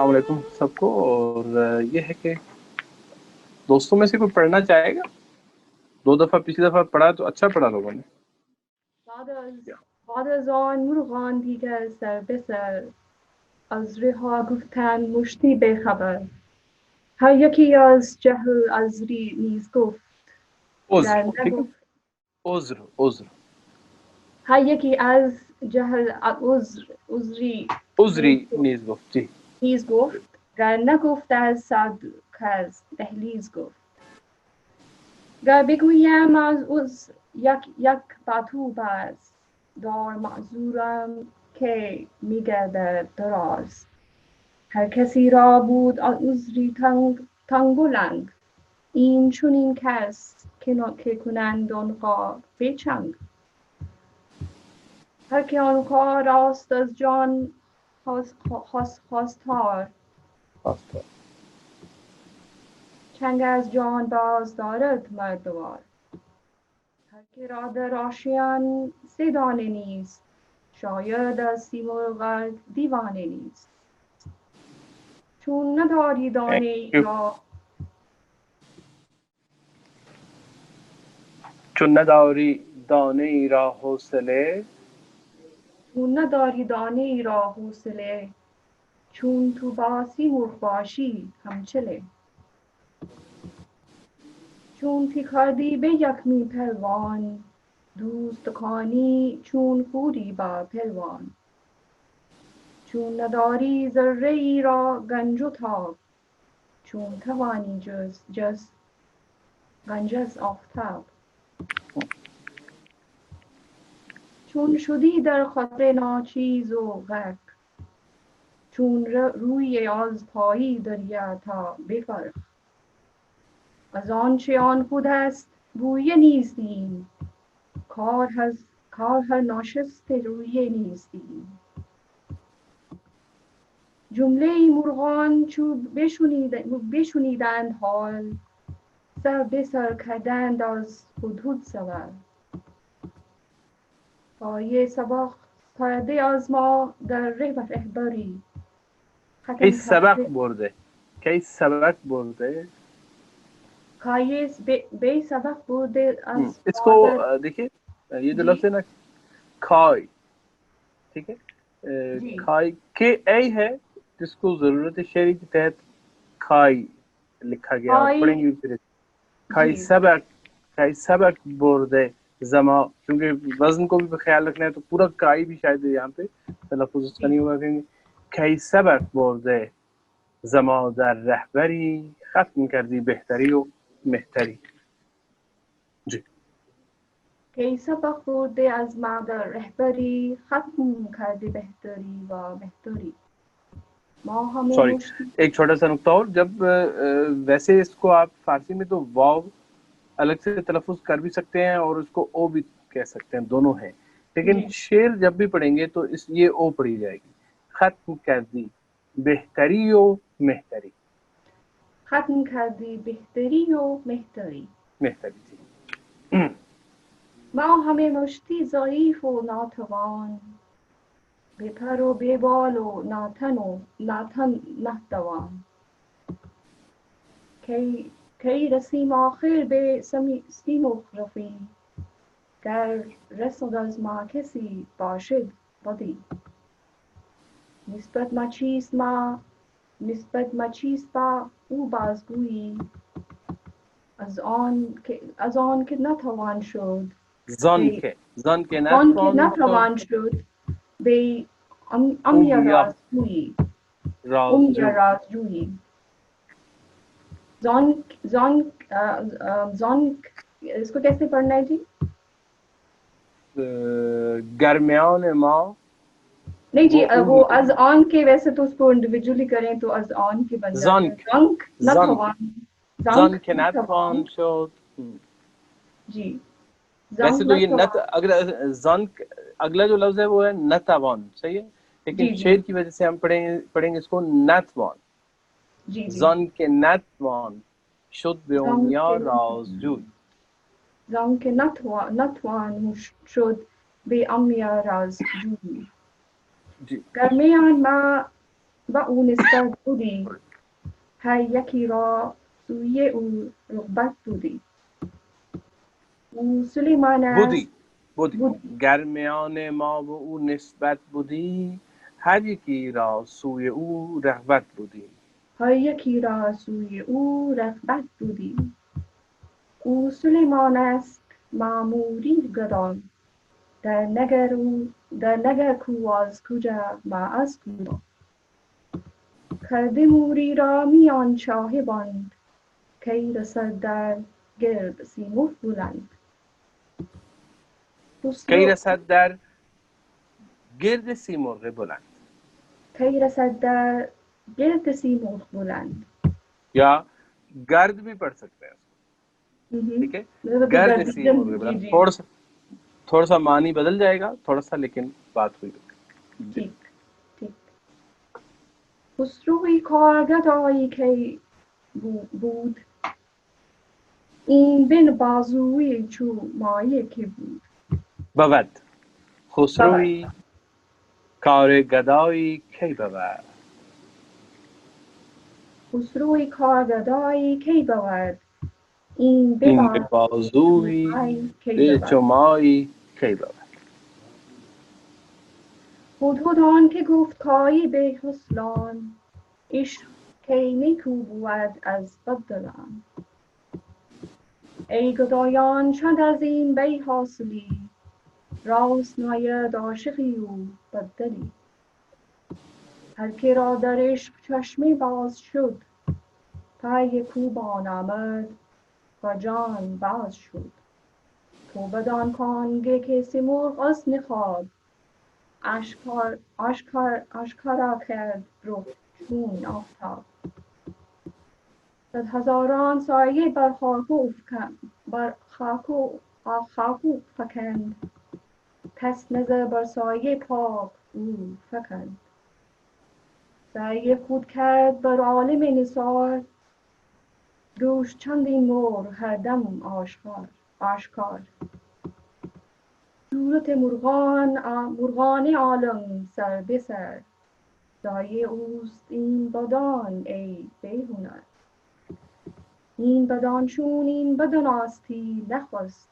السلام علیکم سب کو. اور یہ ہے کہ دوستوں میں سے کوئی پڑھنا چاہے گا؟ 2 دفعہ پچھلی دفعہ پڑھا تو اچھا پڑھا لوگوں نے. بعد از آن مرغان دیگر سر به سر از رها گفتند مشتی بخبر هر یکی از جهل عذری نیز گفت عذر گر ٹھیک ہے، نگفت عذر هر یکی از جهل عذری عذری نیز گفت. جی نیز گفت گر نگفت از صد کس دهلیز گفت گر بگویم از عذر یک بطوب است دار معذورم که میگردد دراز هر کسی را بود از عذری تنگ و لنگ این چنین کس که کنند آنها بچنگ هر که آنها راست از جان خواستار چنگ از جان باز دارد مردوار هر که را در آشیان 3 دانه نیست شاید از سیمرغ دیوانه نیست چون نداری دانه ای را چون نداری دانه ای را حوصله چون تو با سیمرغ باشی همچله چون تی کردی به یکمی پلوان دوست کنی چون پوری با پلوان چون نداری ذره ای را گنج و تاب چون توانی جز گنج از آفتاب چون شدی در خطر ناچیز و غرق چون روی از پایی دریا تا بفرق از آنچه آن خود است بوی نیستیم کار هر ناشست روی نیستیم جمله مرغان چون بشنیدند حال سر به سر کردند از هدهد سوال پای سبق کرده از ما در رهبری کی سبق برده کایس بے سبق برده از اس کو دیکھیے یہ جو لفظ ہے نا کھائی، ٹھیک ہے، کھائی کے اے ہے جس کو ضرورت شعری کے تحت کھائی لکھا گیا، اور پڑھیں گے پھر کھائی سبق برده زما، کیونکہ وزن کو بھی خیال رکھنا ہے تو پورا کائی بھی شاید یہاں پہ تلفظ اس کا نہیں ہوگا. کہیں گے کھائی سبق برده زما در رهبری ختم کردی بهتری و مهتری. جی کی سبق برده از ما در رهبری ختم کردی بهتری و مهتری. سوری ایک چھوٹا سا نقطہ اور، جب ویسے اس کو آپ فارسی میں تو واو الگ سے تلفظ کر بھی سکتے ہیں اور اس کو او بھی کہہ سکتے ہیں، دونوں ہیں، لیکن شعر جب بھی پڑھیں گے تو یہ او پڑھی جائے گی. ختم کر دی بہتری و مہتری. ختم کردی بهتری و مهتری. جی. ما همه مشتی ضعیف و ناتوان بے پر و بے بال و ناتن نهدوان کی رسیم آخر به سیمرغ رفیق گر رسد از ما کسی باشد بدی نسبت مچیست با او بازگویی از آن که نتوان شد زان که نتوان شد به امیا رازجویی زان اس کو کیسے پڑھنا ہے جی؟ گرمیان ما نہیں جی، وہ از آن کے ویسے تو اس کو انڈیویجولی کریں تو از آن کے بن جاتا ہے. زان کے نتوان شد. جی ویسے تو یہ نت زن اگلا جو لفظ ہے وہ ہے نتوان، صحیح ہے، لیکن شعر کی وجہ سے ہم پڑھیں گے اس کو نتوان. زن کے نتوان شد به امیا رازجوی. زن که نتوان شد به امیا رازجوی. گرمیان ما و او نسبت بودی، هر یکی را سوی او رغبت بودی. او سلیمان است بودی گر میان ما و او نسبت بودی، هر یکی را سوی او رغبت بودی. هر یکی را سوی او رغبت بودی. او سلیمان است معموری گران، در نگر کو از کجا ما از کجا. کرده موری را میان چاه باند، کی رسد در گرد سیمرغ بلند. کی رسد در گرد سیمرغ بلند. کی رسد در گرد سیمرغ بلند. یا گرد بھی پڑھ سکتے ہیں اس کو، ٹھیک ہے، گرد سیمرغ بلند. تھوڑا سا معنی بدل جائے گا تھوڑا سا، لیکن بات ہوئی. ٹھیک ٹھیک. خسروی کارگدایی کی بود، این بن بازوی چو مایه که بود. بود. خسروی کارگدایی کی بود. خسروی کارگدایی کی بود، این به بازوی چو مایی کی بود. هدهد آن که گفت کایی به خسران، عشق کی نیکو بود از بددلان. ای گدایان چند از این بی حاصلی، راست ناید عاشقی و بددلی. هر که را در عشق چشمی باز شد، پای کوبان آمد و جان باز شد. تو بدان کانگه که سیمرغ از نخواب، آشکارا کرد رخ چون آفتاب. صد هزاران سایه بر خاک فکند، پس نظر بر سایه پاک او فکند. سایه خود کرد بر عالم نثار، دوش چندین مرغ هر دم آشکار. صورت مرغان عالم سر به سر، سایه اوست این بدان ای بی هنر. این بدان چون این بدان آستی نخست،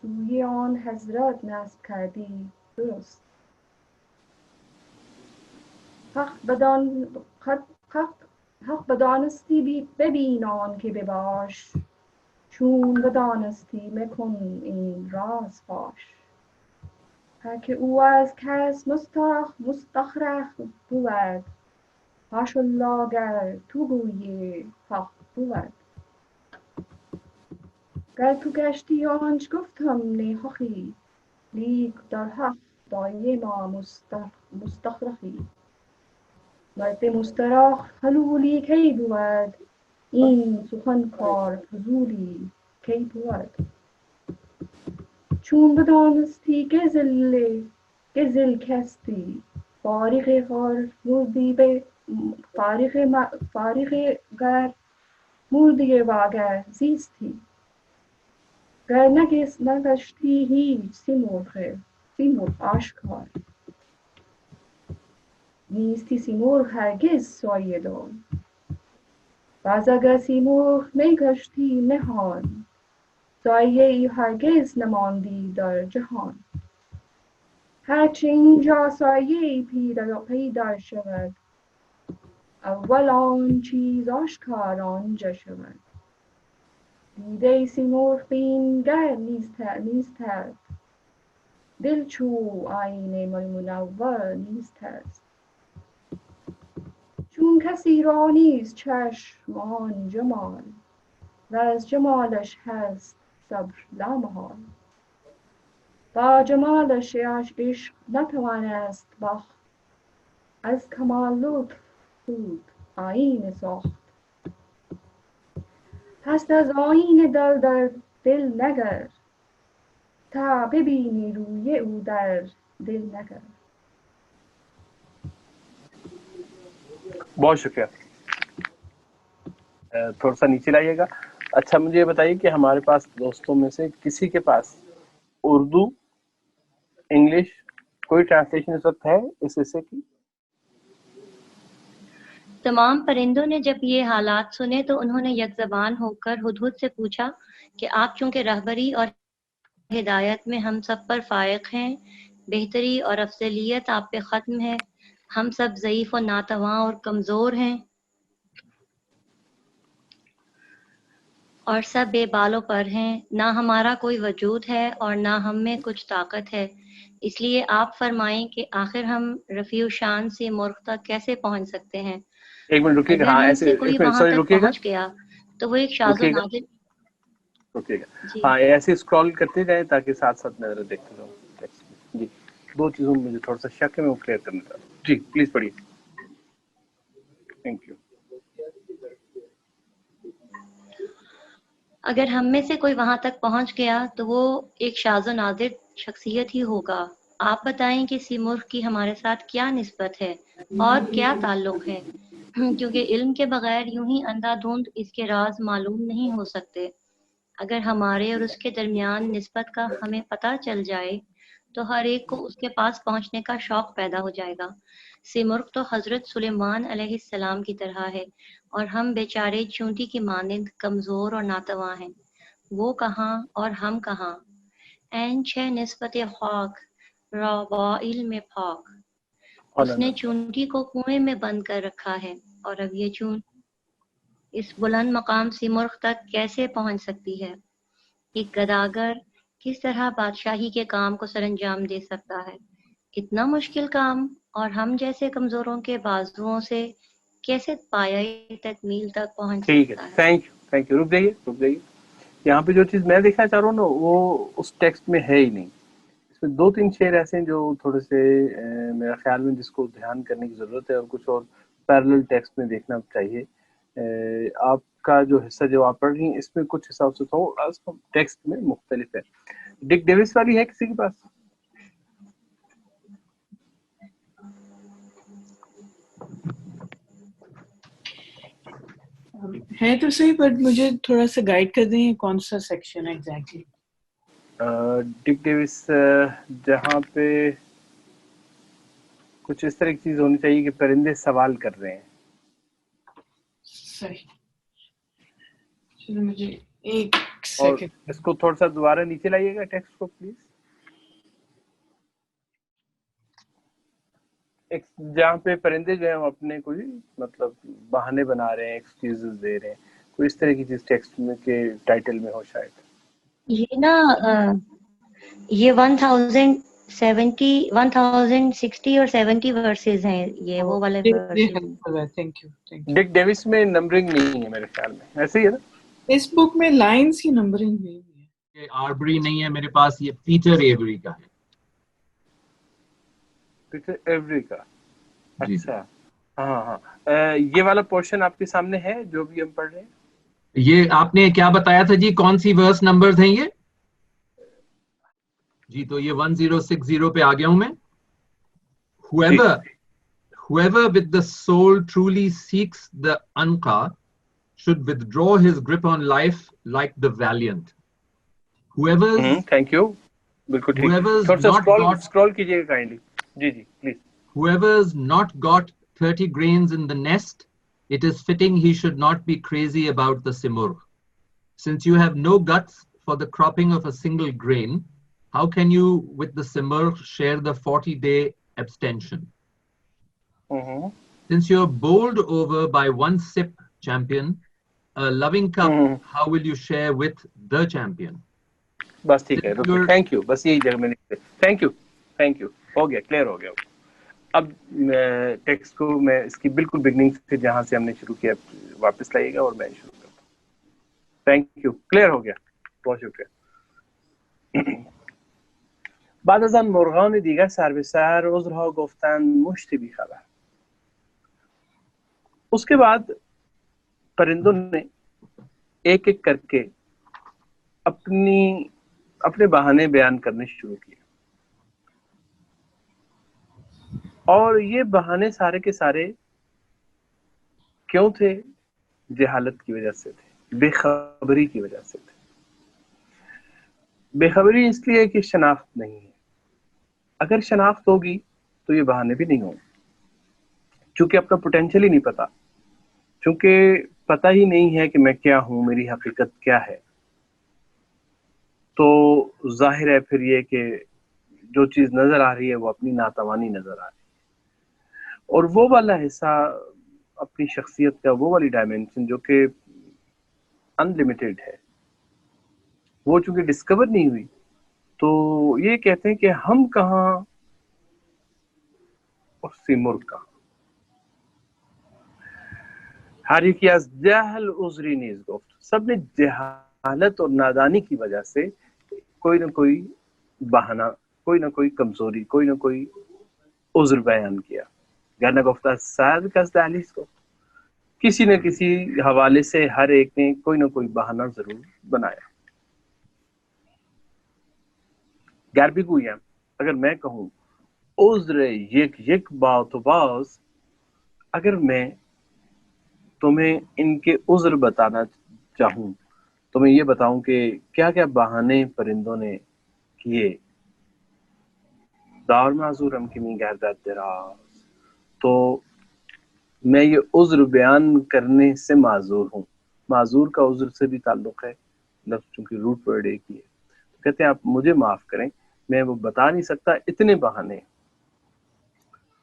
سوی آن حضرت نسب کردی درست. حق بدانستی ببین آن که بباش، چون بدانستی مکن این راز فاش. هر که او از کس مستخرخ بود، حاش الله گر تو گویی حق بود. گر تو گشتی آنچ گفتم نیخوخی، لیک در حق دایما مستخرخی. مرد مستراح حلولی کی بود، این سخن کار فضولی کی بود. چون بدانستی گزل کستی، فارغ گر مردی واگر زیستی. گر نگشتی هیچ سیمرغ آشکار، نیستی سیمرغ هرگز سایه دار. باز اگر سیمرغ نگشتی نهان، سایه ای هرگز نماندی در جهان. هرچه اینجا سایه پیدا شود، اول آن چیز آشکار آنجا شود. دیده سیمرغ بین گر نیست است، دل چو آیینه منور نیست است. چون کسی را نیست چشم آن جمال، و از جمالش هست صبر لامحال. با جمالش عشق نتوانست باخت، از کمال لطف خود آیینه ساخت. هست از آیینه در دل نگر، تا ببینی روی او در دل نگر. بہت شکریہ. تھوڑا سا نیچے لائیے گا. اچھا مجھے یہ بتائیے کہ ہمارے پاس دوستوں میں سے کسی کے پاس اردو انگلش کوئی ٹرانسلیشن اس وقت ہے اس حصے کی؟ تمام پرندوں نے جب یہ حالات سنے تو انہوں نے یک زبان ہو کر ہدہد سے پوچھا کہ آپ چونکہ رہبری اور ہدایت میں ہم سب پر فائق ہیں، بہتری اور افضلیت آپ پہ ختم ہے، ہم سب ضعیف و ناتواں اور کمزور ہیں اور سب بے بالوں پر ہیں، نہ ہمارا کوئی وجود ہے اور نہ ہم میں کچھ طاقت ہے، اس لیے آپ فرمائیں کہ آخر ہم رفیع شان سے مرغ تک کیسے پہنچ سکتے ہیں؟ ایک منٹ رکیے گا. اگر ہاں ہم ایسے سے کوئی ایک منٹ وہاں سوری تک رکیے گا پہنچ گیا تو وہ ایک شاذ و رکیے گا نادر. رکیے گا. جی ہاں ایسے اسکرول کرتے جائیں تاکہ ساتھ ساتھ میں ذرا دیکھتا رہوں. جی دو چیزوں میں مجھے تھوڑا سا شک ہے، میں وہ کلیئر کرنا چاہتا ہوں. جی پلیز پڑھیے. Thank you. اگر ہم میں سے کوئی وہاں تک پہنچ گیا تو وہ ایک شاذ و نادر شخصیت ہی ہوگا. آپ بتائیں کہ سیمرغ کی ہمارے ساتھ کیا نسبت ہے اور کیا تعلق ہے، کیونکہ علم کے بغیر یوں ہی اندھا دھند اس کے راز معلوم نہیں ہو سکتے. اگر ہمارے اور اس کے درمیان نسبت کا ہمیں پتہ چل جائے تو ہر ایک کو اس کے پاس پہنچنے کا شوق پیدا ہو جائے گا. سیمرغ تو حضرت سلیمان علیہ السلام کی طرح ہے اور ہم بیچارے چونٹی کی مانند کمزور اور ناتواں ہیں. وہ کہاں اور ہم کہاں؟ این چھ نسبت خاک روائل میں پاک. اس نے چونٹی کو کنویں میں بند کر رکھا ہے اور اب یہ چون اس بلند مقام سیمرغ تک کیسے پہنچ سکتی ہے؟ ایک گداگر کس طرح بادشاہی کے کام کو سر انجام دے سکتا ہے؟ اتنا مشکل کام، اور ہم جیسے کمزوروں کے بازوؤں سے کیسے پایۂ تکمیل تک پہنچ ٹھیک ہے. سکتا ہے؟ Thank you. رک جائیے. یہاں پہ جو چیز میں دیکھنا چاہ رہا ہوں نا وہ اس ٹیکسٹ میں ہے ہی نہیں. اس میں دو تین شعر ایسے ہیں جو تھوڑے سے میرا خیال میں جس کو دھیان کرنے کی ضرورت ہے اور کچھ اور پیرلل ٹیکسٹ میں دیکھنا چاہیے. آپ کا جو حصہ جو آپ پڑھ رہی ہیں اس میں کچھ حساب سے تھوڑا سا ٹیکسٹ میں مختلف ہے. ڈک ڈیوس والی ہے کسی کے پاس؟ ہے تو صحیح، بٹ مجھے تھوڑا سا گائیڈ کر دیں کون سا سیکشن ہے ایگزیکٹلی. ڈک ڈیوس جہاں پہ کچھ اس طرح کی چیز ہونی چاہیے کہ پرندے سوال کر رہے ہیں. صحیح. چلو مجھے ایک اور سیکنڈ. اس کو تھوڑا سا دوبارہ نیچے لائیے گا ٹیکسٹ کو پلیز. جہاں پہ پرندے جو ہیں وہ اپنے کوئی مطلب بہانے بنا رہے ہیں، ایکسکیوزز دے رہے ہیں، کوئی اس طرح کی چیز ٹیکسٹ میں کے ٹائٹل میں ہو شاید. یہ نا یہ 1060 اور 70 ورسز ہیں، یہ وہ والے ورسز ہیں. Thank you. ڈک ڈیوس میں نمبرنگ نہیں ہے میرے خیال میں، ایسے ہی ہے نا؟ اس بک میں لائنز کی نمبرنگ نہیں ہے. یہ آربری نہیں ہے میرے پاس، یہ پیٹر ایوری کا ہے. پیٹر ایوری کا. جی اچھا ہاں یہ والا پورشن آپ کے سامنے ہے جو بھی ہم پڑھ رہے ہیں. یہ آپ نے کیا بتایا تھا جی، کون سی ورس نمبرز ہیں یہ؟ جی تو یہ 1060 پہ آ گیا ہوں میں. Whoever with the soul truly seeks the anqa should withdraw his grip on life like the valiant. Thank you. بالکل ٹھیک. تھوڑا سا اسکرول کیجیے گا کائنڈلی. جی please. Whoever's not got 30 grains in the nest, it is fitting he should not be crazy about the simurgh. Since you have no guts for the cropping of a single grain, how can you with the simurgh share the 40-day abstention? Since you're bowled over by one sip, champion, a loving cup, how will you share with the champion? بس ٹھیک ہے. Thank you. بس یہی جگہ میں نے thank you ہو گیا، clear ہو گیا. اب ٹیکسٹ کو میں اس کی بالکل بگننگ سے جہاں سے ہم نے شروع کیا واپس لائیے گا اور میں شروع کرتا ہوں. Thank you. کلیئر ہو گیا. بہت شکریہ. بعد از آن مرغان دیگر سر به سر عذرها گفتند مشتی بی خبر. اس کے بعد پرندوں نے ایک ایک کر کے اپنے بہانے بیان کرنے شروع کیے، اور یہ بہانے سارے کے سارے کیوں تھے؟ جہالت کی وجہ سے تھے، بے خبری کی وجہ سے تھے. بے خبری اس لیے کہ شناخت نہیں ہے. اگر شناخت ہوگی تو یہ بہانے بھی نہیں ہوں گے. چونکہ اپنا پوٹینشیل ہی نہیں پتا چونکہ پتہ ہی نہیں ہے کہ میں کیا ہوں, میری حقیقت کیا ہے, تو ظاہر ہے پھر یہ کہ جو چیز نظر آ رہی ہے وہ اپنی ناتوانی نظر آ رہی ہے. اور وہ والا حصہ اپنی شخصیت کا, وہ والی ڈائمینشن جو کہ انلمیٹیڈ ہے, وہ چونکہ ڈسکور نہیں ہوئی, تو یہ کہتے ہیں کہ ہم کہاں اور سیمرغ کہاں. ہر ایک از جہل عذری نیز گفت, سب نے جہالت اور نادانی کی وجہ سے کوئی نہ کوئی بہانہ, کوئی نہ کوئی کمزوری, کوئی نہ کوئی عذر بیان کیا. گرنہ گفتہ سعد کس دہلیز کو, کسی نہ کسی حوالے سے ہر ایک نے کوئی نہ کوئی بہانہ ضرور بنایا. گر بگویم, اگر میں کہوں عذر یک بات و باز, اگر میں تمہیں ان کے عذر بتانا چاہوں, تو میں یہ بتاؤں کہ کیا کیا بہانے پرندوں نے کیے. دار معذور ہم کی گردد دراز, تو میں یہ عذر بیان کرنے سے معذور ہوں. معذور کا عذر سے بھی تعلق ہے, لفظ چونکہ روٹ ورڈ ایک ہی ہے. تو کہتے ہیں آپ مجھے معاف کریں, میں وہ بتا نہیں سکتا, اتنے بہانے,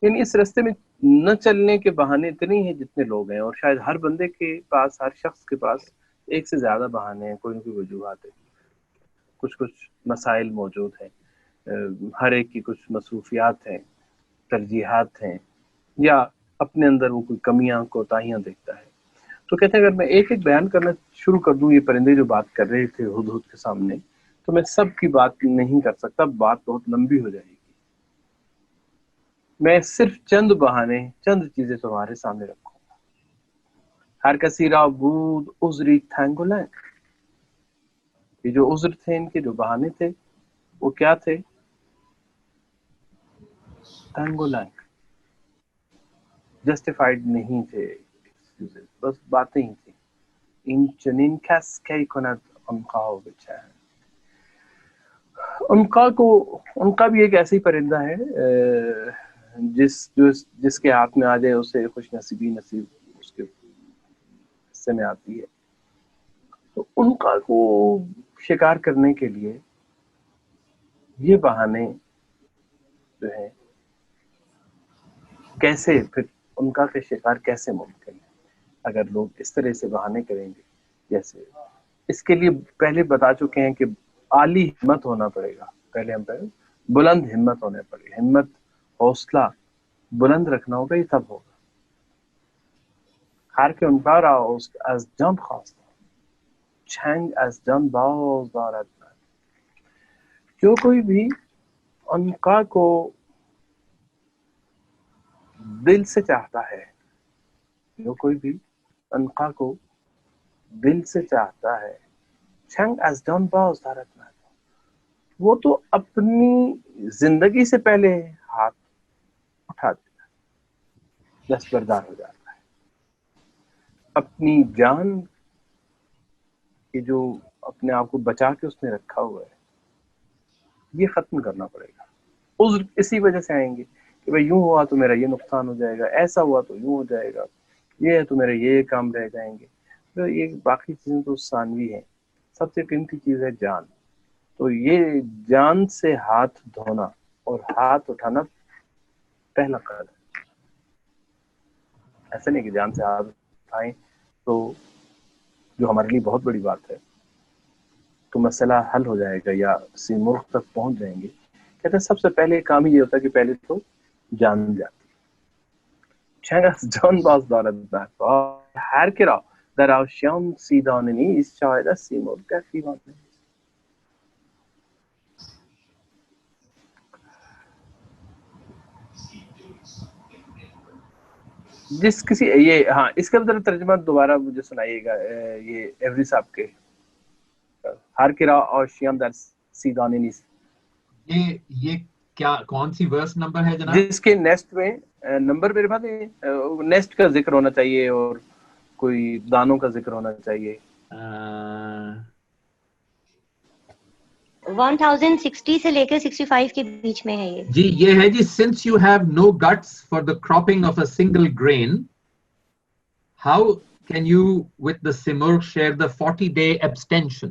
یعنی اس رستے میں نہ چلنے کے بہانے اتنے ہیں جتنے لوگ ہیں, اور شاید ہر بندے کے پاس, ہر شخص کے پاس ایک سے زیادہ بہانے ہیں, کوئی نہ کوئی وجوہات ہیں, کچھ مسائل موجود ہیں, ہر ایک کی کچھ مصروفیات ہیں, ترجیحات ہیں, یا اپنے اندر وہ کوئی کمیاں کوتاہیاں دیکھتا ہے. تو کہتے ہیں اگر میں ایک ایک بیان کرنا شروع کر دوں, یہ پرندے جو بات کر رہے تھے ہدہد کے سامنے, تو میں سب کی بات نہیں کر سکتا, بات بہت لمبی ہو جائے گی. میں صرف چند بہانے, چند چیزیں تمہارے سامنے رکھوں گا. ہر کسی را بود عذری تھنگولنگ, یہ جو عذر تھے ان کے, جو بہانے تھے, وہ کیا تھے؟ تھنگولنگ, جسٹیفائیڈ نہیں تھے, بس باتیں ہی تھیں. این چنین کس کی کند عنقا بچین, عنقا بھی ایک ایسی پرندہ ہے جس کے ہاتھ میں آ جائے اسے خوش نصیبی نصیب اس کے حصے میں آتی ہے. تو عنقا کو شکار کرنے کے لیے یہ بہانے جو ہیں, کیسے پھر عنقا کے شکار کیسے ممکن ہے اگر لوگ اس طرح سے بہانے کریں گے. جیسے اس کے لیے پہلے بتا چکے ہیں کہ عالی ہمت ہونا پڑے گا, پہلے ہم بلند ہمت ہونے پڑے گا, ہمت حوصلہ بلند رکھنا ہوگا, یہ تب ہوگا. ہر کے عنقا را از جان خواست, چنگ از جان باز دارد. جو کوئی بھی عنقا کو دل سے چاہتا ہے, جو کوئی بھی عنقا کو دل سے چاہتا ہے, چنگ از جان باز دارد, وہ تو اپنی زندگی سے پہلے ہاتھ اٹھا دیتا ہے, دستبردار ہو جاتا ہے. اپنی جان کی جو اپنے آپ کو بچا کے اس نے رکھا ہوا ہے, یہ ختم کرنا پڑے گا. عذر اسی وجہ سے آئیں گے کہ بھائی یوں ہوا تو میرا یہ نقصان ہو جائے گا, ایسا ہوا تو یوں ہو جائے گا, یہ ہے تو میرے یہ کام رہ جائیں گے. تو یہ باقی چیزیں تو ثانوی ہیں, سب سے قیمتی چیز ہے جان. تو یہ جان سے ہاتھ دھونا اور ہاتھ اٹھانا پہلا قدم ہے. ایسا نہیں کہ جان سے ہاتھ اٹھائیں تو جو ہمارے لیے بہت بڑی بات ہے تو مسئلہ حل ہو جائے گا یا سیمرغ تک پہنچ جائیں گے. کہتے ہیں سب سے پہلے کام ہی یہ ہوتا ہے کہ پہلے تو جان جاتی. جان باز دارد ہر کرا در آشیان سیدان نیست شاید سیمرغ کا فیوان نیست. جس کسی یہ ہاں اس کا ذرا ترجمہ دوبارہ مجھے سنائیے گا, یہ ایوری صاحب کے ہر کرا آشیان در سیدان نیست. یہ کیا کون سی ورس نمبر ہے جناب؟ جس کے نیسٹ میں نمبر میرے پاس نیسٹ کا ذکر ہونا چاہیے اور کوئی دانوں کا ذکر ہونا چاہیے. 1060 سے لے کے 65 کے بیچ میں ہے یہ. جی یہ ہے جی, since you have no guts for the cropping of a single grain, how can you with the simurgh share the 40-day abstention?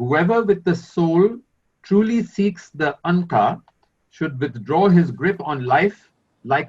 whoever with the soul truly seeks the anka should withdraw his grip on life like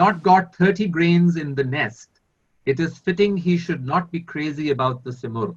not got 30 grains in the nest, it is fitting he should not be crazy about the simurgh.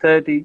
30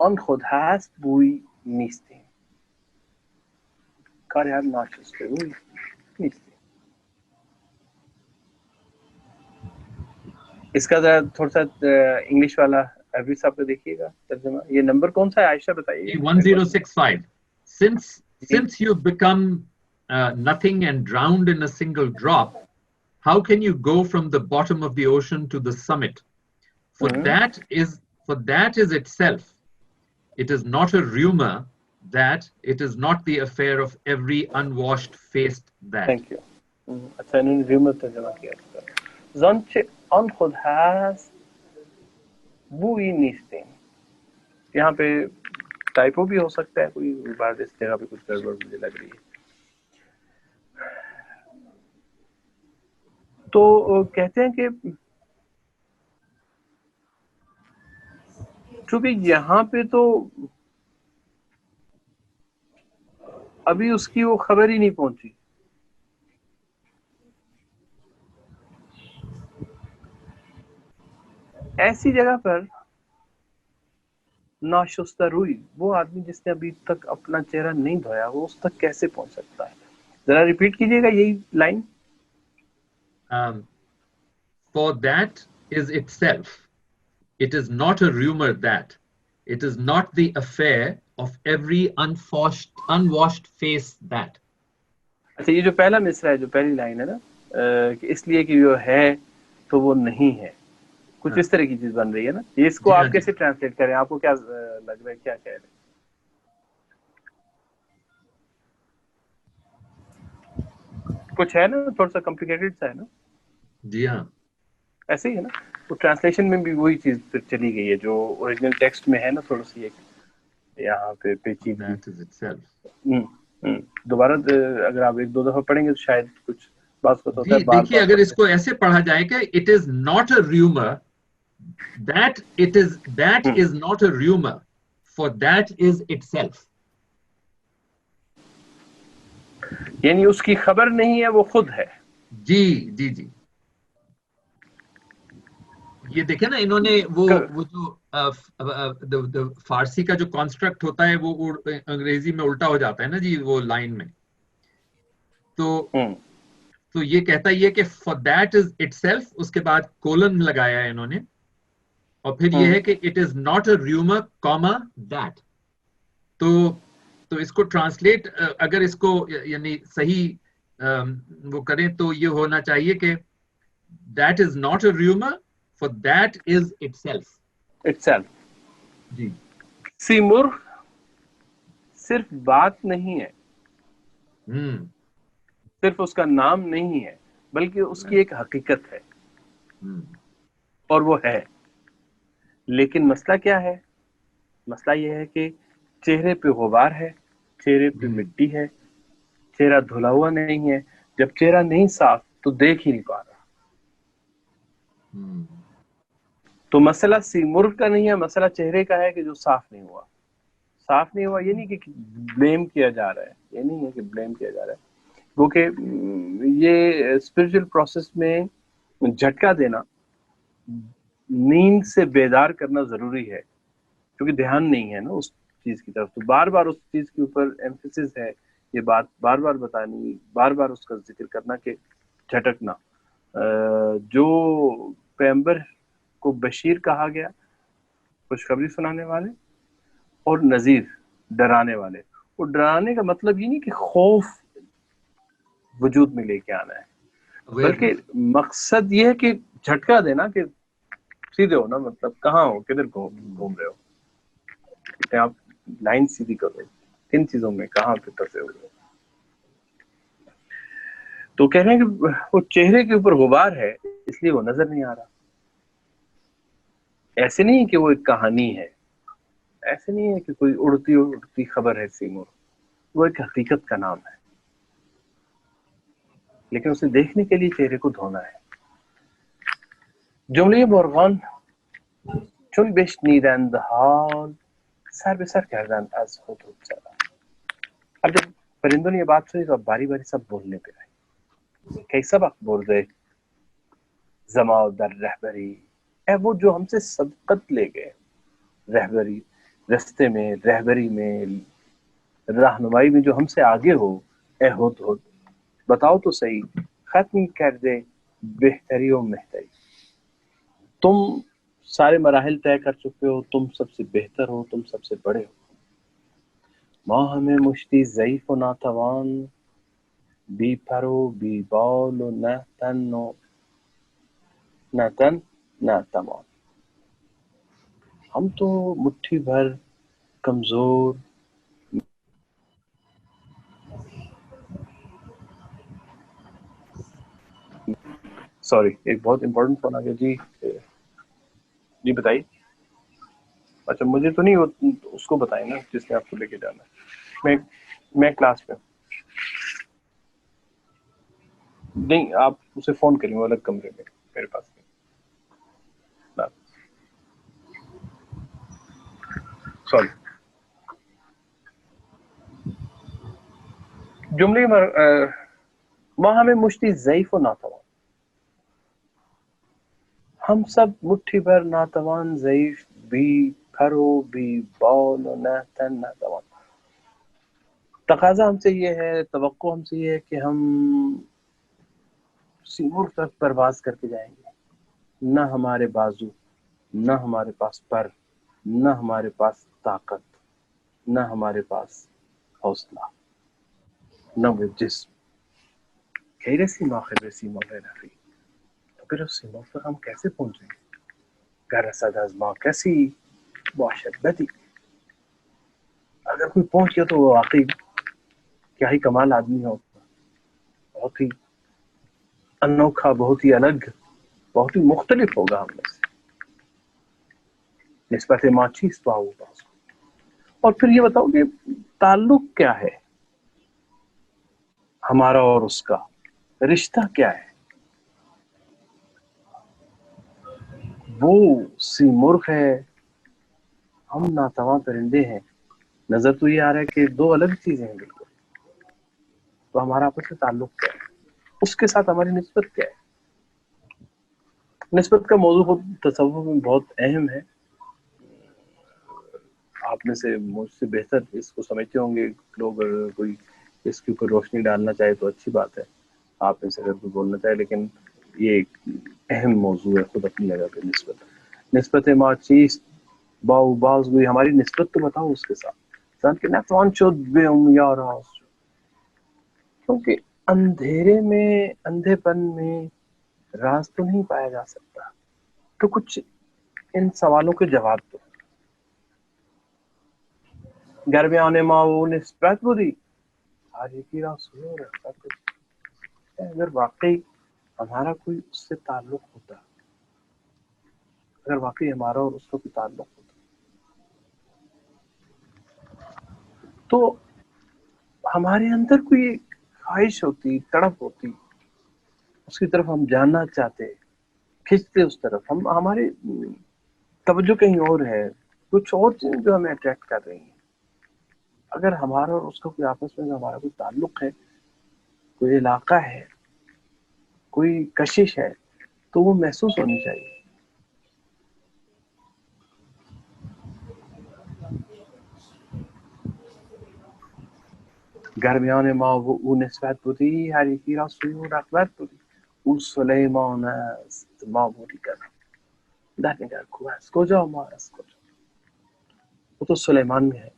آن خود هست بوی نیستیم. کاری هم ناشسته بوی نیستیم. اس کا ذرا تھوڑا سا English والا ابھی صاحب کو دیکھیے گا ترجمہ. یہ نمبر کون سا ہے عائشہ بتائیے. 1065. Since you've become nothing and drowned in a single drop, how can you go from the bottom of the ocean to the summit? For that is itself. It is not a rumor that it is not the affair of every unwashed faced that. Thank you. اچھا انہوں نے rumour ترجمہ کیا. زانچه آن خود هست Bowie نیستیم. یہاں پہ ٹائپو بھی ہو سکتا ہے, کوئی بات اس جگہ پہ کچھ گڑبڑ مجھے لگ رہی ہے. تو کہتے ہیں کہ چونکہ یہاں پہ تو ابھی اس کی وہ خبر ہی نہیں پہنچی, ایسی جگہ پر ناشستہ روئی, وہ آدمی جس نے ابھی تک اپنا چہرہ نہیں دھویا وہ اس تک کیسے پہنچ سکتا ہے؟ ذرا ریپیٹ کیجئے گا یہی line. For that is itself. It is not a rumor that. It is not the affair of every unwashed face that. اچھا یہ جو پہلا مصرع ہے, جو پہلی لائن ہے نا, کہ اس لیے کہ جو ہے تو وہ نہیں ہے, کچھ اس طرح کی چیز بن رہی ہے نا. اس کو آپ کیسے ٹرانسلیٹ کریں؟ آپ کو کیا لگ رہا ہے, کیا کہہ رہے ہیں؟ کچھ ہے نا تھوڑا سا کمپلیکیٹڈ سا ہے نا. جی ہاں ایسے ہی ہے نا. تو ٹرانسلیشن میں بھی وہی چیز پھر چلی گئی ہے جو اوریجنل ٹیکسٹ میں ہے نا, تھوڑا سی یہاں پہ پیچیدگی. دوبارہ اگر آپ ایک دو دفعہ پڑھیں گے تو شاید کچھ بات کو ہوتا ہے. دیکھیے اگر اس کو ایسے پڑھا جائے کہ it is not a rumor that is not a rumor, for that is itself. یعنی اس کی خبر نہیں ہے, وہ خود ہے. جی جی جی, یہ دیکھیں نا انہوں نے وہ جو فارسی کا جو کانسٹرکٹ ہوتا ہے وہ انگریزی میں الٹا ہو جاتا ہے نا جی وہ لائن میں. تو یہ کہتا یہ کہ for that is itself, اس کے بعد کولن لگایا ہے انہوں نے, اور پھر یہ ہے کہ it is not a rumor, comma that. تو اس کو ٹرانسلیٹ اگر اس کو یعنی صحیح وہ کریں تو یہ ہونا چاہیے کہ that is not a rumor, for that is itself. جی. سیمرغ صرف بات نہیں ہے, صرف اس کا نام نہیں ہے, بلکہ اس کی ایک حقیقت ہے, اور وہ ہے. لیکن مسئلہ کیا ہے؟ مسئلہ یہ ہے کہ چہرے پہ غبار ہے, چہرے پہ مٹی ہے, چہرہ دھلا ہوا نہیں ہے. جب چہرہ نہیں صاف تو دیکھ ہی نہیں پا رہا. تو مسئلہ سیمرغ کا نہیں ہے, مسئلہ چہرے کا ہے کہ جو صاف نہیں ہوا. صاف نہیں ہوا یہ نہیں کہ بلیم کیا جا رہا ہے, یہ نہیں ہے کہ بلیم کیا جا رہا ہے, کیونکہ یہ اسپرچل پروسیس میں جھٹکا دینا, نیند سے بیدار کرنا ضروری ہے, کیونکہ دھیان نہیں ہے نا اس چیز کی طرف. تو بار بار اس چیز کے اوپر ایمفیسس ہے, یہ بات بار بار بتانی, بار بار اس کا ذکر کرنا کہ جھٹکنا. جو پیغمبر کو بشیر کہا گیا, خوشخبری سنانے والے, اور نذیر ڈرانے والے. وہ ڈرانے کا مطلب یہ نہیں کہ خوف وجود میں لے کے آنا ہے, بلکہ مقصد یہ ہے کہ جھٹکا دینا کہ سیدھے ہو نا, مطلب کہاں ہو, کدھر گھوم رہے ہو, آپ لائن سیدھی کرو, کن چیزوں میں کہاں پہ پھنسے ہوئے. تو کہہ رہے ہیں کہ وہ چہرے کے اوپر غبار ہے اس لیے وہ نظر نہیں آ رہا. ایسے نہیں کہ وہ ایک کہانی ہے, ایسے نہیں ہے کہ کوئی اڑتی خبر ہے سیمرغ, وہ ایک حقیقت کا نام ہے. لیکن اسے دیکھنے کے لیے چہرے کو دھونا ہے. جمله مرغان چون بشنیدند حال سر به سر کردند از حدود زدن. اب جب پرندوں نے یہ بات سنی تو اب باری باری سب بولنے پہ آئے. کئی سبق برده زما در رہبری, اے وہ جو ہم سے سبقت لے گئے رہبری, رستے میں, رہبری میں, رہنمائی میں جو ہم سے آگے ہو. اے ہد ہد بتاؤ تو صحیح, ختم کر دے بہتری و مہتری. تم سارے مراحل طے کر چکے ہو، تم سب سے بہتر ہو، تم سب سے بڑے ہو. ماہ میں مشتی ضعیف و ناتوان، بی پر و بی بال و نہ تن نہ تمام. ہم تو مٹھی بھر کمزور، سوری ایک بہت امپورٹنٹ فون آ گیا. جی بتائیے. اچھا مجھے تو نہیں، اس کو بتائیں نا جس نے آپ کو لے کے جانا ہے. میں کلاس پہ نہیں، آپ اسے فون کریں، وہ الگ کمرے میں میرے پاس نہیں. سوری. جملے ماہ میں مشتی ضعیف و ناتوان، ہم سب مٹھی بھر ناتوان ضعیف، بھی پھر و بھی بال و نہ تن نہ توان. تقاضا ہم سے یہ ہے، توقع ہم سے یہ ہے کہ ہم سیمور تک پرواز کر کے جائیں گے. نہ ہمارے بازو، نہ ہمارے پاس پر، نہ ہمارے پاس طاقت، نہ ہمارے پاس حوصلہ، نہ وہ جسم. خیر سیما خیر سیما غیر حفیظ. تو پھر اس سیما پر ہم کیسے پہنچیں گے؟ گر رسد از ما کسی باشد بدی. اگر کوئی پہنچ گیا تو وہ واقعی کیا ہی کمال آدمی ہوگا، بہت ہی انوکھا، بہت ہی الگ، بہت ہی مختلف ہوگا ہم میں سے. نسبت ماچیز تو ہوگا. اور پھر یہ بتاؤ کہ تعلق کیا ہے ہمارا اور اس کا، رشتہ کیا ہے؟ وہ سیمرغ ہے، ہم ناتواں پرندے ہیں. نظر تو یہ آ رہا ہے کہ دو الگ چیزیں ہیں بالکل. تو ہمارا آپس میں تعلق کیا ہے، اس کے ساتھ ہماری نسبت کیا ہے؟ نسبت کا موضوع خود تصوف میں بہت اہم ہے. آپ میں سے مجھ سے بہتر اس کو سمجھتے ہوں گے لوگ. اگر کوئی اس کے اوپر روشنی ڈالنا چاہے تو اچھی بات ہے، آپ میں سے اگر کوئی بولنا چاہے. لیکن یہ ایک اہم موضوع ہے خود اپنی جگہ پہ. نسبت ما چیز باؤ باز ہوئی، ہماری نسبت تو بتاؤ اس کے ساتھ. نتوان شد بے یاراز، کیونکہ اندھیرے میں، اندھے پن میں راز تو نہیں پایا جا سکتا. تو کچھ ان سوالوں کے جواب دو. گھر میں آنے ماں وہ نسبت بودی آج کی رات سنو رہتا. اگر واقعی ہمارا کوئی اس سے تعلق ہوتا، اگر واقعی ہمارا اور اس کا کوئی تعلق ہوتا، تو ہمارے اندر کوئی ایک خواہش ہوتی، تڑپ ہوتی، اس کی طرف ہم جاننا چاہتے، کھنچتے اس طرف. ہماری توجہ کہیں اور ہے، کچھ اور چیزیں جو ہمیں اٹریکٹ کر رہی ہیں. اگر ہمارا اور اس کا کوئی آپس میں ہمارا کوئی تعلق ہے، کوئی علاقہ ہے، کوئی کشش ہے، تو وہ محسوس ہونی چاہیے. گرمیان ما او نسبت بودی هر یکی را سوی رغبت بودی. او سلیمان است ما بودی کردم. در نگر کوه از کجا ما از کجا. وہ تو سلیمان میں ہے.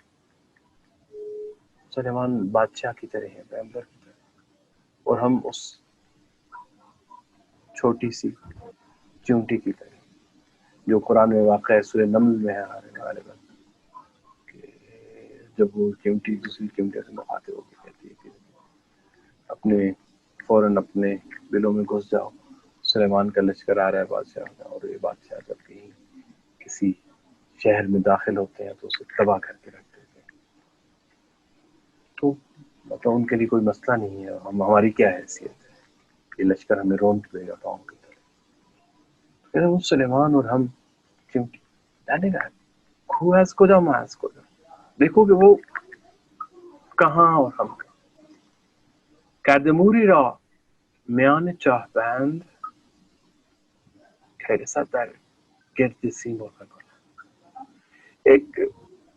سلیمان بادشاہ کی طرح ہے، پیغمبر کی طرح، اور ہم اس چھوٹی سی چونٹی کی طرح جو قرآن میں واقع ہے، سورہ نمل میں ہے غالباً، کہ جب وہ چونٹی دوسری چونٹی سے مخاطب ہو کے کہتی ہے کہ اپنے فوراً اپنے بلوں میں گھس جاؤ، سلیمان کا لشکر آ رہا ہے بادشاہ کا. اور یہ بادشاہ جب کہیں کسی شہر میں داخل ہوتے ہیں تو اسے تباہ کر کے رکھ دیتے ہیں. تو مطلب ان کے لیے کوئی مسئلہ نہیں ہے. ہماری کیا حیثیت ہے؟ یہ لشکر ہمیں رونت دے گا پاؤں کی طرح. وہ سلیمان اور ہم چونٹی جانے گا خوہز کو جاؤ محض کو جاؤ. دیکھو کہ وہ کہاں اور ہم کہاں. کردموری را میان چاه بند خیرست در گرد سیمرغ کنم. ایک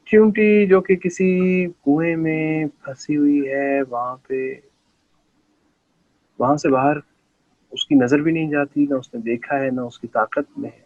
چونٹی جو کہ کسی کنویں میں پھنسی ہوئی ہے، وہاں سے باہر اس کی نظر بھی نہیں جاتی، نہ اس نے دیکھا ہے، نہ اس کی طاقت میں ہے.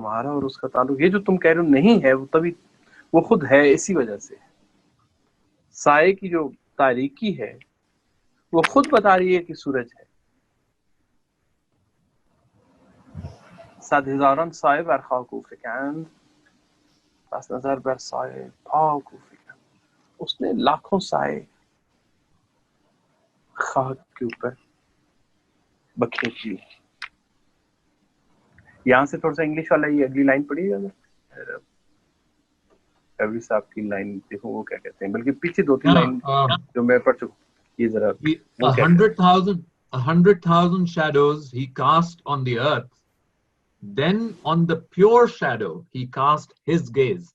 تمہارا اور اس کا تعلق، یہ جو تم کہہ رہے ہو نہیں ہے، وہ تبھی وہ خود ہے، اسی وجہ سے سائے کی جو تاریکی ہے وہ خود بتا رہی ہے کہ سورج ہے. صد هزاران سایه بر خاک او فکند، پس نظر بر سایه پاک او فکند. اس نے لاکھوں سائے خاک کے اوپر بکھیر دیے. یہاں سے تھوڑا سا انگلش والا یہ اگلی لائن پڑھی گا کبھی صاحب کی لائن دیکھو وہ کیا کہتے ہیں، بلکہ پیچھے دو تین لائن جو میں پڑھ چکا یہ ذرا. 100,000 shadows he cast on the earth, then on the pure shadow he cast his gaze.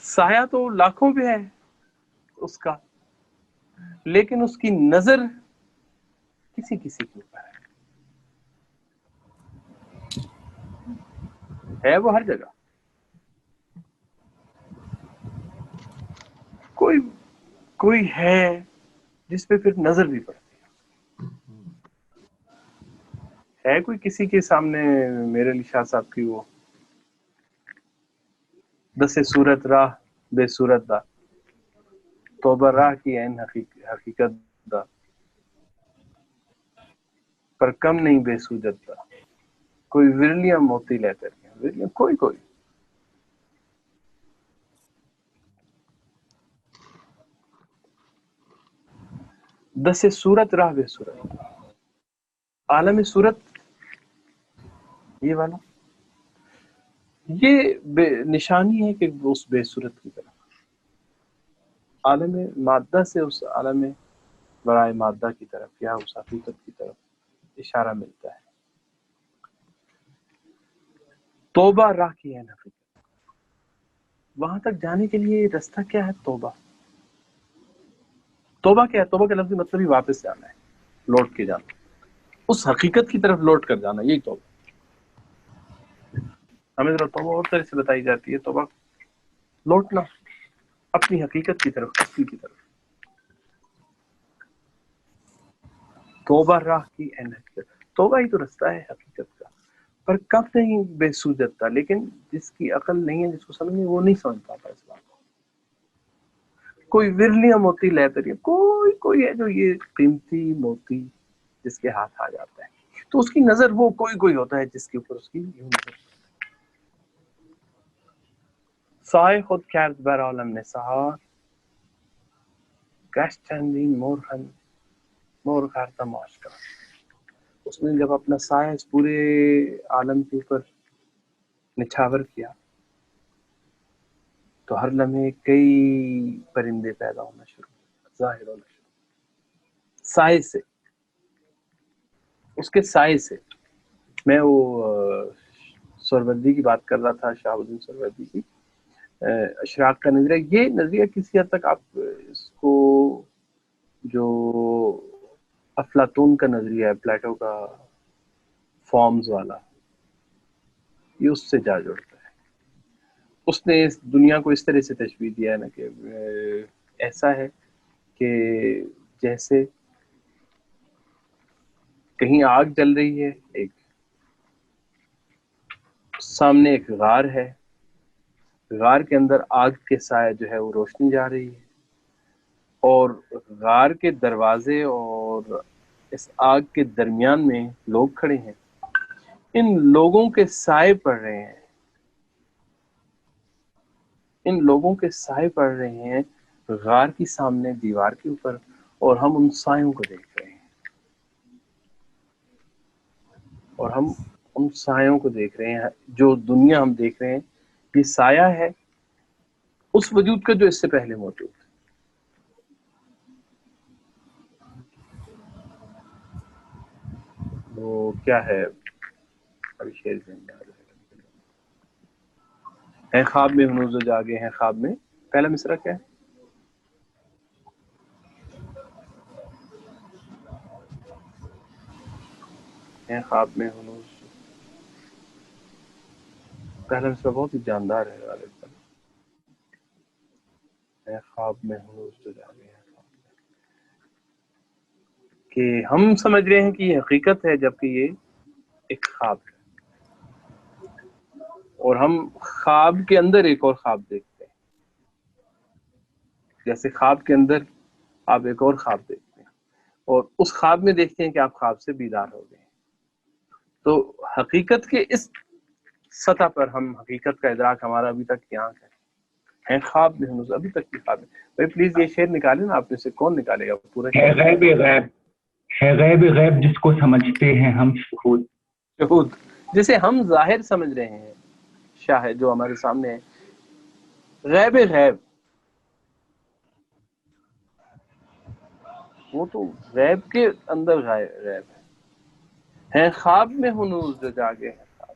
سایہ تو لاکھوں پہ ہے اس کا، لیکن اس کی نظر کسی کسی کے اوپر ہے وہ ہر جگہ. کوئی ہے جس پہ پھر نظر بھی پڑتی ہے کوئی کسی کے سامنے. میرے علی شاہ صاحب کی وہ دس صورت راہ بے صورت دا، توبہ راہ کی عین حقیقت دا، پر کم نہیں بے سوجت دا، کوئی ورلیاں موتی لے کر کے ورلیاں کوئی دس صورت راہ بے صورت. عالم صورت یہ والا یہ نشانی ہے کہ اس بے صورت کی طرف، عالم مادہ سے اس عالم برائے مادہ کی طرف یا اس حقیقت کی طرف اشارہ ملتا ہے. توبہ راہ کی ہے حقیقت. وہاں تک جانے کے لیے راستہ کیا ہے؟ توبہ. توبہ کیا ہے؟ توبہ کا لفظی مطلب ہی واپس جانا ہے، لوٹ کے جانا، اس حقیقت کی طرف لوٹ کر جانا، یہی توبہ. ہمیں ذرا توبہ اور طرح سے بتائی جاتی ہے. توبہ لوٹنا اپنی حقیقت کی طرف، اصل کی طرف. توبہ راہ کی عین حقیقت. توبہ ہی تو رستہ ہے حقیقت کا، پر کب نہیں بے سوجت تھا. لیکن جس کی عقل نہیں ہے، جس کو سمجھ نہیں، وہ نہیں سمجھ پاتا اس بات کو. کوئی ورلیاں موتی لے کر کوئی ہے جو یہ قیمتی موتی جس کے ہاتھ آ جاتا ہے تو اس کی نظر وہ کوئی ہوتا ہے جس کے اوپر اس کی یوں نظر. سائے خود کرد بر عالم نثار، گشت چندین مرغ ہر دم آشکار. اس نے جب اپنا سایہ اس پورے عالم کے اوپر نچھاور کیا تو ہر لمحے کئی پرندے پیدا ہونا شروع، ظاہر ہونا شروع، سائے سے، اس کے سائے سے. میں وہ سہروردی کی بات کر رہا تھا، شہاب الدین سہروردی کی اشراق کا نظریہ. یہ نظریہ کسی حد تک آپ اس کو جو افلاطون کا نظریہ ہے، پلیٹو کا فارمز والا، یہ اس سے جا جوڑتا ہے. اس نے اس دنیا کو اس طرح سے تشبیہ دیا ہے نا کہ ایسا ہے کہ جیسے کہیں آگ جل رہی ہے، ایک سامنے ایک غار ہے، غار کے اندر آگ کے سائے جو ہے وہ روشنی جا رہی ہے، اور غار کے دروازے اور اس آگ کے درمیان میں لوگ کھڑے ہیں. ان لوگوں کے سائے پڑ رہے ہیں، ان لوگوں کے سائے پڑ رہے ہیں غار کی سامنے دیوار کے اوپر، اور ہم ان سایوں کو دیکھ رہے ہیں، اور ہم ان سایوں کو دیکھ رہے ہیں. جو دنیا ہم دیکھ رہے ہیں یہ سایہ ہے اس وجود کا جو اس سے پہلے موجود ہے. وہ کیا ہے ابھی شعر ہیں خواب میں ہنوز و جاگے ہیں خواب میں. پہلا مصرع کیا ہے؟ ہیں خواب میں ہنوز. پہلا مصرع بہت ہی جاندار ہے غالب. ہیں خواب میں ہنوز تو جاگے ہیں خواب میں، کہ ہم سمجھ رہے ہیں کہ یہ حقیقت ہے جبکہ یہ ایک خواب ہے، اور ہم خواب کے اندر ایک اور خواب دیکھتے ہیں، جیسے خواب کے اندر آپ ایک اور خواب دیکھتے ہیں اور اس خواب میں دیکھتے ہیں کہ آپ خواب سے بیدار ہو گئے. تو حقیقت کے اس سطح پر ہم حقیقت کا ادراک ہمارا ابھی تک یہاں ہے خواب میں، ہم ابھی تک بھی خواب ہے. بھائی پلیز یہ شعر نکالیں نا، آپ میں سے کون نکالے گا پورا ہے غیب غیب، ہے غیب غیب جس کو سمجھتے ہیں ہم شہود. شہود جسے ہم ظاہر سمجھ رہے ہیں، شاہد جو ہمارے سامنے ہے، غیب غیب وہ تو غیب کے اندر غیب ہے. خواب میں ہنوز جو جاگے ہیں خواب،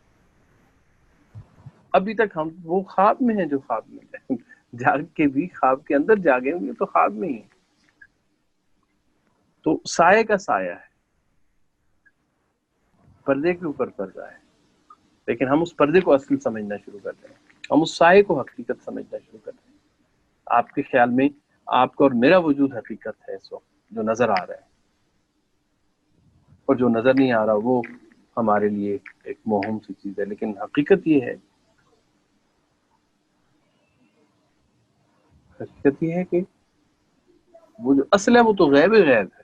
ابھی تک ہم وہ خواب میں ہیں جو خواب میں ہیں، جاگ کے بھی خواب کے اندر جاگے ہوئے تو خواب میں ہی ہیں. تو سائے کا سایہ ہے، پردے کے اوپر پردہ ہے، لیکن ہم اس پردے کو اصل سمجھنا شروع کرتے ہیں، ہم اس سائے کو حقیقت سمجھنا شروع کرتے ہیں. آپ کے خیال میں آپ کا اور میرا وجود حقیقت ہے اس وقت جو نظر آ رہا ہے، اور جو نظر نہیں آ رہا وہ ہمارے لیے ایک موہم سی چیز ہے. لیکن حقیقت یہ ہے کہ وہ جو اصل ہے وہ تو غیب غیب ہے.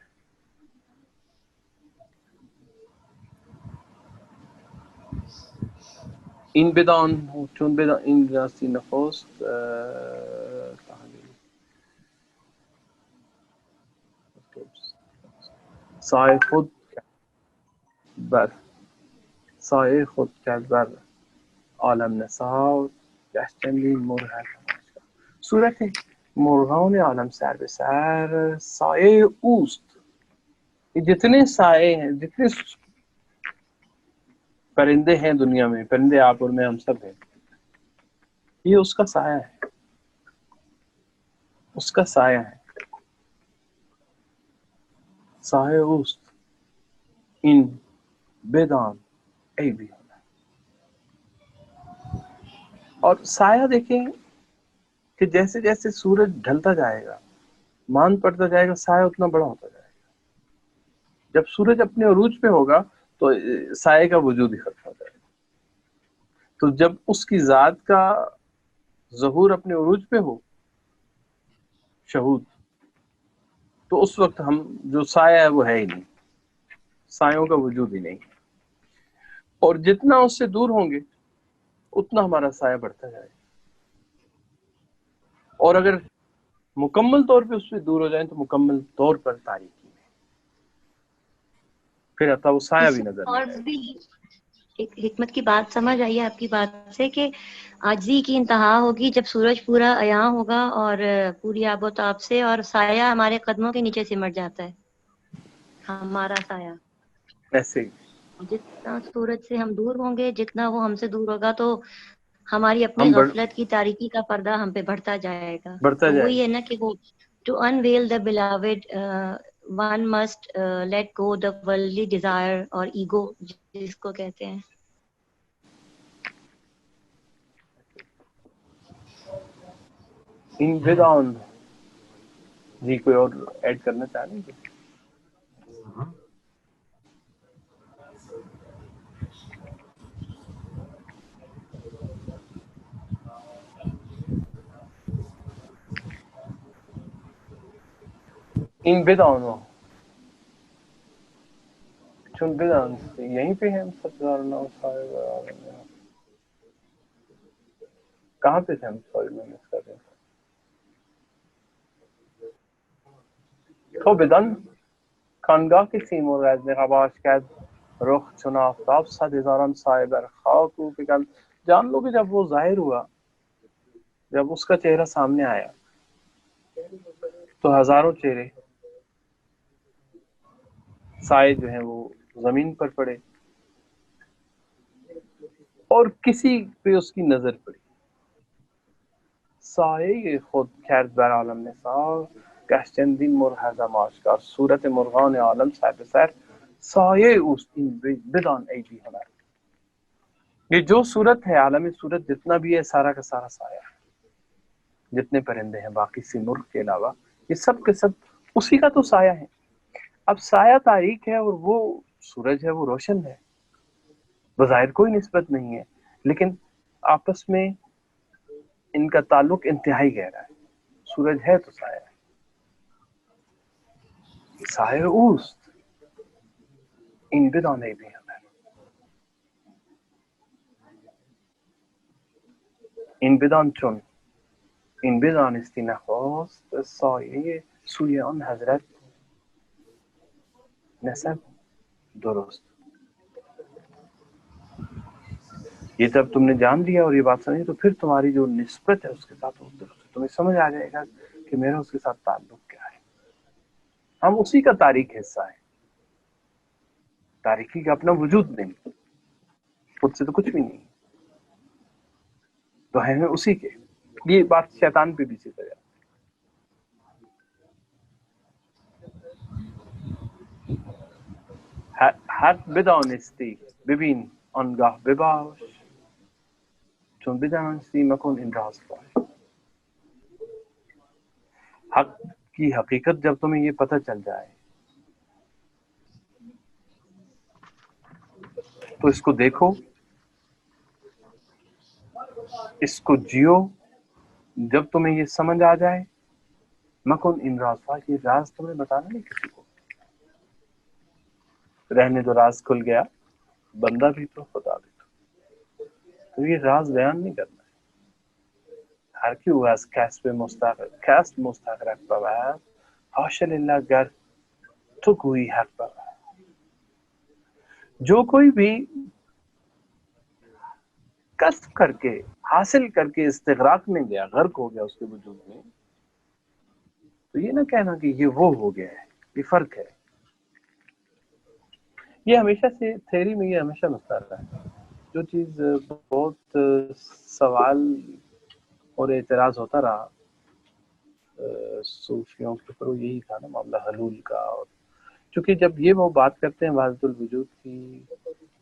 این بدان چون بدان این راستی نخست سایه خود بر سایه خود کرد بر عالم نثار گشت چندین مرغ. صورت مرغان عالم سر به سر سایه اوست. یہ جتنے سائے ہیں، جتنے پرندے ہیں دنیا میں، پرندے آپ اور میں ہم سب ہیں، یہ اس کا سایہ ہے، اس کا سایہ ہے. سایه اوست این بدان ای بھی ہونا. اور سایہ دیکھیں کہ جیسے جیسے سورج ڈھلتا جائے گا، ماند پڑتا جائے گا، سایہ اتنا بڑا ہوتا جائے گا. جب سورج اپنے عروج پہ ہوگا تو سائے کا وجود ہی ختم ہو جائے گا. تو جب اس کی ذات کا ظہور اپنے عروج پہ ہو، شہود، تو اس وقت ہم جو سایہ ہے وہ ہے ہی نہیں، سایوں کا وجود ہی نہیں. اور جتنا اس سے دور ہوں گے اتنا ہمارا سایہ بڑھتا جائے گا. اور اگر مکمل طور پہ اس سے دور ہو جائیں تو مکمل طور پر تاریکی میں، پھر حتی وہ سایہ بھی نظر نہیں اور آئے. بھی ایک حکمت کی بات سمجھ آئی ہے آپ کی بات سے کہ عاجزی کی انتہا ہوگی جب سورج پورا عیاں ہوگا اور پوری آب و تاب سے، اور سایہ ہمارے قدموں کے نیچے سمٹ جاتا ہے، ہمارا سایہ. ایسے ہی جتنا سورج سے ہم دور ہوں گے، جتنا وہ ہم سے دور ہوگا، تو ہماری اپنی ہم غفلت کی تاریکی کا پردہ ہم پہ بڑھتا جائے گا. بڑھتا تو جائے وہی ہے نا کہ وہ to unveil the beloved one must let go the worldly desire اور ایگو جس کو کہتے ہیں. ان بدان. جی کوئی اور ایڈ کرنا چاہ رہے ہیں؟ ان بدان چون بدان یہیں پہ ہیں ہم 7,900 کہاں پہ تھے ہم؟ سوری میں مس کر رہے ہیں. تو بدن خانگاه که سیمرغ از نقاباش کرد رخ چون آفتاب 100,000 سایه بر خاک او فکند. جان لو کہ جب وہ ظاہر ہوا، جب اس کا چہرہ سامنے آیا تو ہزاروں چہرے سائے جو ہیں وہ زمین پر پڑے اور کسی پہ اس کی نظر پڑی. سایه خود کرد بر عالم نثار گشت چندین مرغ هزم آشکار. صورت مرغان عالم سر به سر سایه اوست این بدان ای بی هنر. یہ جو صورت ہے، عالم صورت جتنا بھی ہے، سارا کا سارا سایہ ہے. جتنے پرندے ہیں باقی سی مرغ کے علاوہ، یہ سب کے سب اسی کا تو سایہ ہے. اب سایہ تاریک ہے اور وہ سورج ہے وہ روشن ہے. بظاہر کوئی نسبت نہیں ہے لیکن آپس میں ان کا تعلق انتہائی گہرا ہے. سورج ہے تو سایہ ہے. سایہ اوست inbeden eybiyemem. inbeden چون inbeden استی نخواست سایه سوی آن حضرت نسب درست. یہ جب تم نے جان لیا اور یہ بات سمجھی تو پھر تمہاری جو نسبت ہے اس کے ساتھ وہ درست ہے. تمہیں سمجھ آ جائے گا کہ میرا اس کے ساتھ تعلق کیا ہے. ہم اسی کا تاریخ حصہ ہے. تاریخی کا اپنا وجود نہیں, خود سے تو کچھ بھی نہیں, تو ہیں اسی کے. یہ بات شیطان پہ بھی اسی طرح. حق بدانستی ببین آنگاه بباش چون بدانستی مکن این راز فاش. حق کی حقیقت جب تمہیں یہ پتہ چل جائے تو اس کو دیکھو, اس کو جیو. جب تمہیں یہ سمجھ آ جائے مکن ان راز فاش, یہ راز تمہیں بتانا نہیں کسی کو. رہنے دو راز کھل گیا, بندہ بھی تو خدا بھی تو یہ راز بیان نہیں کرنا ہے. هر کی او از کسب مستغرق بود حاشا لله گر تو گویی حق بود. جو کوئی بھی کسب کر کے حاصل کر کے استغراق میں گیا, غرق ہو گیا اس کے وجود میں, تو یہ نہ کہنا کہ یہ وہ ہو گیا ہے. یہ فرق ہے. یہ ہمیشہ سے تھیری میں یہ ہمیشہ مسئلہ رہا ہے. جو چیز بہت سوال اور اعتراض ہوتا رہا صوفیوں کے اوپر, وہ یہی تھا نا معاملہ حلول کا. اور چونکہ جب یہ وہ بات کرتے ہیں وحدت الوجود کی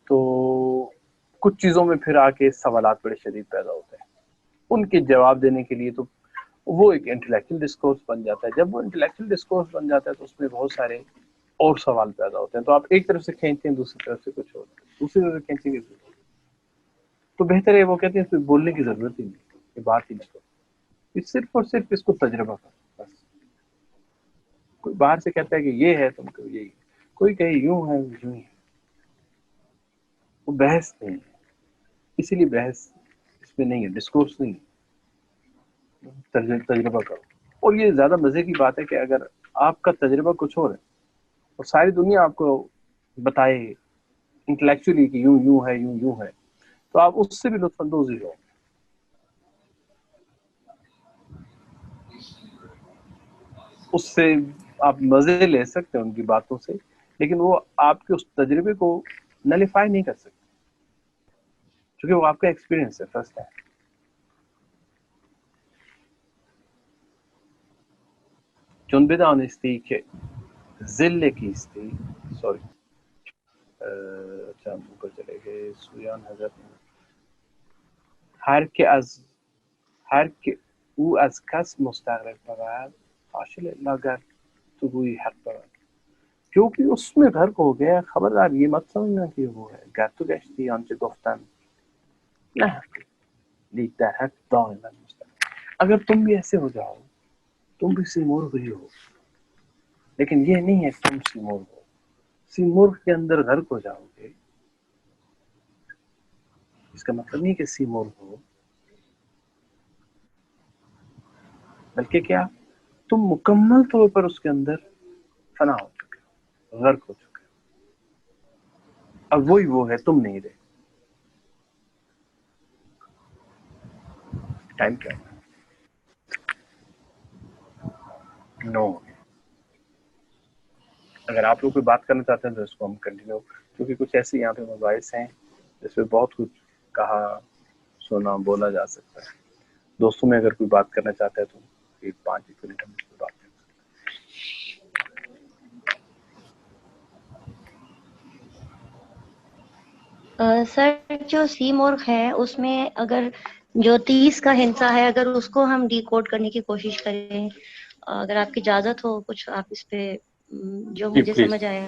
تو کچھ چیزوں میں پھر آ کے سوالات بڑے شدید پیدا ہوتے ہیں. ان کے جواب دینے کے لیے تو وہ ایک انٹلیکچوئل ڈسکورس بن جاتا ہے. جب وہ انٹلیکچوئل ڈسکورس بن جاتا ہے تو اس میں بہت سارے اور سوال پیدا ہوتے ہیں. تو آپ ایک طرف سے کھینچتے ہیں, دوسری طرف سے کچھ اور, دوسری طرف سے کھینچیں گے تو بہتر ہے. وہ کہتے ہیں اس میں بولنے کی ضرورت ہی نہیں, یہ بات ہی نہیں کرو, صرف اور صرف اس کو تجربہ کرو بس. کوئی باہر سے کہتا ہے کہ یہ ہے, تم کو یہی, کوئی کہے یوں ہے یوں ہی, وہ بحث نہیں ہے. اسی لیے بحث اس میں نہیں ہے, ڈسکورس نہیں ہے, تجربہ کرو. اور یہ زیادہ مزے کی بات ہے کہ اگر آپ کا تجربہ کچھ اور ہے اور ساری دنیا آپ کو بتائے انٹلیکچولی کہ یوں یوں ہے, یوں یوں ہے, تو آپ اس سے بھی لطف اندوز ہی ہو. اس سے آپ مزے لے سکتے ہیں ان کی باتوں سے, لیکن وہ آپ کے اس تجربے کو نلیفائی نہیں کر سکتے کیونکہ وہ آپ کا ایکسپیرینس ہے, فرسٹ ہے. چون بدانستی که ذل کیستی, سوری اچھا ہم اوپر چلے گئے. سویان حضرت هر که او از کس مستغرق بود حاشا لاگر تو گویی حق بود. کیونکہ اس میں غرق ہو گیا, خبردار یہ مت سمجھنا کہ وہ ہے. گر تو گشتی آنچه گفتن نه لیک در حق دائما مستقر. اگر تم بھی ایسے ہو جاؤ, تم بھی سیمرغ ہی ہو, لیکن یہ نہیں ہے تم سیمرغ ہو. سیمرغ کے اندر غرق ہو جاؤ گے, اس کا مطلب نہیں کہ سیمرغ ہو, بلکہ کیا تم مکمل طور پر اس کے اندر فنا ہو چکے ہو, غرق ہو چکے ہو. اب وہی وہ ہے, تم نہیں رہے. ٹائم کیا ہے؟ 9. اگر آپ لوگ کوئی بات کرنا چاہتے ہیں تو اس کو ہم کنٹینیو, کیونکہ کچھ ایسے یہاں پہ مباحث ہیں جس پہ بہت کچھ کہا سنا بولا جا سکتا ہے. دوستوں میں اگر کوئی بات کرنا چاہتا ہے تو 5 منٹ ہم اس پہ بات کر سکتے ہیں. سر جو سی مرغ ہے اس میں اگر جو 30 کا ہنسا ہے, اگر اس کو ہم ڈی کوڈ کرنے کی کوشش کریں, اگر آپ کی اجازت ہو, کچھ آپ اس پہ جو مجھے سمجھ آیا.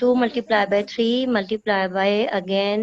2 multiplied by 3 multiplied by again